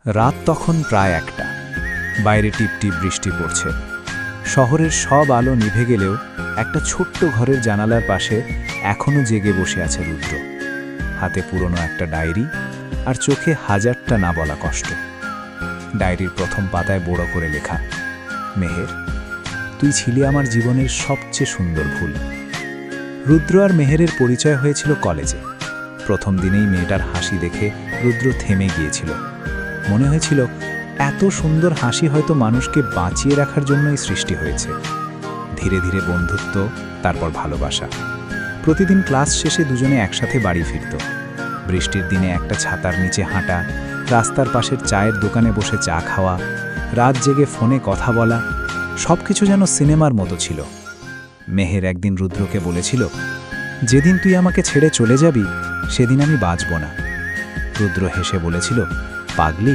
রাত তখন প্রায় ১টা। বাইরে টিপটিপ বৃষ্টি পড়ছে। শহরের সব আলো নিভে গেলেও একটা ছোট্ট ঘরের জানালার পাশে এখনো জেগে বসে আছে রুদ্র। হাতে পুরনো একটা ডায়েরি আর চোখে হাজারটা না বলা কষ্ট। ডায়েরির প্রথম পাতায় বড় করে লেখা, মেহের, তুই ছিলি আমার জীবনের সবচেয়ে সুন্দর ভুল। রুদ্র আর মেহেরের পরিচয় হয়েছিল কলেজে। প্রথম দিনেই মেয়েটার হাসি দেখে রুদ্র থেমে গিয়েছিল। মনে হয়েছিল এত সুন্দর হাসি হয়তো মানুষকে বাঁচিয়ে রাখার জন্যই সৃষ্টি হয়েছে। ধীরে ধীরে বন্ধুত্ব, তারপর ভালোবাসা। প্রতিদিন ক্লাস শেষে দুজনে একসাথে বাড়ি ফিরত। বৃষ্টির দিনে একটা ছাতার নিচে হাঁটা, রাস্তার পাশের চায়ের দোকানে বসে চা খাওয়া, রাত জেগে ফোনে কথা বলা, সবকিছু যেন সিনেমার মতো ছিল। মেহের একদিন রুদ্রকে বলেছিল, যেদিন তুই আমাকে ছেড়ে চলে যাবি সেদিন আমি বাঁচব না। রুদ্র হেসে বলেছিল, পাগলি,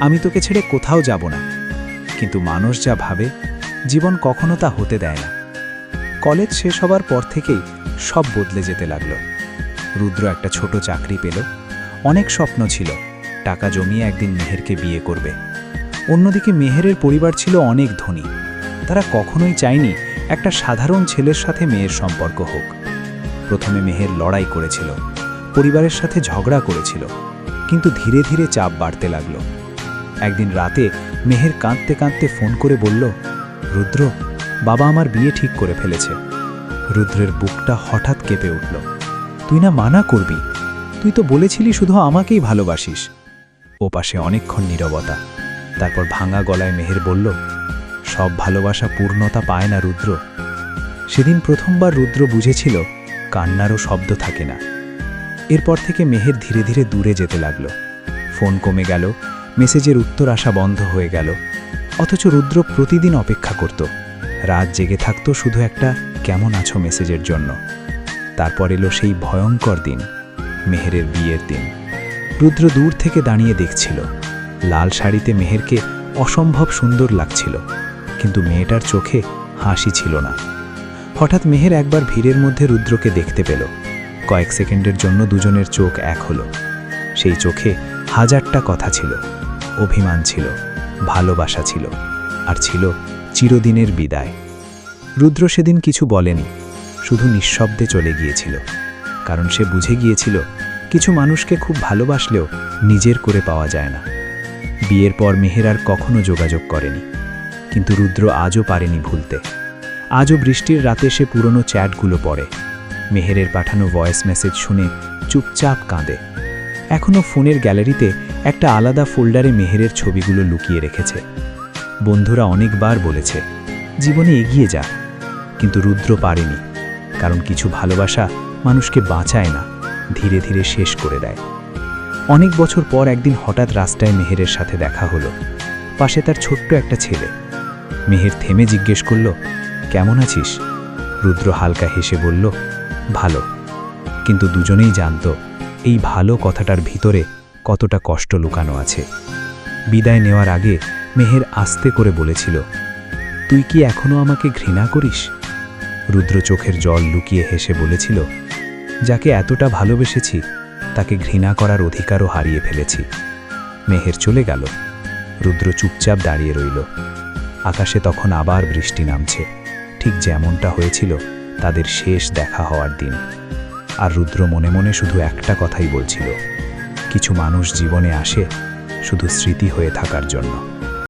আমি তোকে ছেড়ে কোথাও যাব না। কিন্তু মানুষ যা ভাবে, জীবন কখনো তা হতে দেয় না। কলেজ শেষ হবার পর থেকেই সব বদলে যেতে লাগলো। রুদ্র একটা ছোট চাকরি পেল, অনেক স্বপ্ন ছিল, টাকা জমিয়ে একদিন মেহেরকে বিয়ে করবে। অন্যদিকে মেহেরের পরিবার ছিল অনেক ধনী। তারা কখনোই চায়নি একটা সাধারণ ছেলের সাথে মেয়ের সম্পর্ক হোক। প্রথমে মেহের লড়াই করেছিল, পরিবারের সাথে ঝগড়া করেছিল, কিন্তু ধীরে ধীরে চাপ বাড়তে লাগলো। একদিন রাতে মেহের কাঁদতে কাঁদতে ফোন করে বলল, রুদ্র, বাবা আমার বিয়ে ঠিক করে ফেলেছে। রুদ্রের বুকটা হঠাৎ কেঁপে উঠল। তুই না মানা করবি? তুই তো বলেছিলি শুধু আমাকেই ভালোবাসিস। ও পাশে অনেকক্ষণ নীরবতা। তারপর ভাঙা গলায় মেহের বলল, সব ভালোবাসা পূর্ণতা পায় না রুদ্র। সেদিন প্রথমবার রুদ্র বুঝেছিল কান্নারও শব্দ থাকে না। এরপর থেকে মেহের ধীরে ধীরে দূরে যেতে লাগল। ফোন কমে গেল, মেসেজের উত্তর আসা বন্ধ হয়ে গেল। অথচ রুদ্র প্রতিদিন অপেক্ষা করত, রাত জেগে থাকত শুধু একটা কেমন আছো মেসেজের জন্য। তারপর এলো সেই ভয়ঙ্কর দিন, মেহেরের বিয়ের দিন। রুদ্র দূর থেকে দাঁড়িয়ে দেখছিল। লাল শাড়িতে মেহেরকে অসম্ভব সুন্দর লাগছিল, কিন্তু মেয়েটার চোখে হাসি ছিল না। হঠাৎ মেহের একবার ভিড়ের মধ্যে রুদ্রকে দেখতে পেল। কয়েক সেকেন্ডের জন্য দুজনের চোখ এক হলো। সেই চোখে হাজারটা কথা ছিল, অভিমান ছিল, ভালোবাসা ছিল, আর ছিল চিরদিনের বিদায়। রুদ্র সেদিন কিছু বলেনি, শুধু নিঃশব্দে চলে গিয়েছিল। কারণ সে বুঝে গিয়েছিল কিছু মানুষকে খুব ভালোবাসলেও নিজের করে পাওয়া যায় না। বিয়ের পর মেহের আর কখনো যোগাযোগ করেনি, কিন্তু রুদ্র আজও পারেনি ভুলতে। আজও বৃষ্টির রাতে সে পুরনো চ্যাটগুলো পড়ে, মেহেরের পাঠানো ভয়েস মেসেজ শুনে চুপচাপ কাঁদে। এখনও ফোনের গ্যালারিতে একটা আলাদা ফোল্ডারে মেহেরের ছবিগুলো লুকিয়ে রেখেছে। বন্ধুরা অনেকবার বলেছে, জীবনে এগিয়ে যা, কিন্তু রুদ্র পারেনি। কারণ কিছু ভালোবাসা মানুষকে বাঁচায় না, ধীরে ধীরে শেষ করে দেয়। অনেক বছর পর একদিন হঠাৎ রাস্তায় মেহেরের সাথে দেখা হলো। পাশে তার ছোট্ট একটা ছেলে। মেহের থেমে জিজ্ঞেস করল, কেমন আছিস? রুদ্র হালকা হেসে বলল, ভালো। কিন্তু দুজনেই জানত এই ভালো কথাটার ভিতরে কতটা কষ্ট লুকানো আছে। বিদায় নেওয়ার আগে মেহের আস্তে করে বলেছিল, তুই কি এখনো আমাকে ঘৃণা করিস? রুদ্র চোখের জল লুকিয়ে হেসে বলেছিল, যাকে এতটা ভালোবেসেছি তাকে ঘৃণা করার অধিকারও হারিয়ে ফেলেছি। মেহের চলে গেল। রুদ্র চুপচাপ দাঁড়িয়ে রইল। আকাশে তখন আবার বৃষ্টি নামছে, ঠিক যেমনটা হয়েছিল তাদের শেষ দেখা হওয়ার দিন। আর রুদ্র মনে মনে শুধু একটা কথাই বলছিল, কিছু মানুষ জীবনে আসে শুধু স্মৃতি হয়ে থাকার জন্য।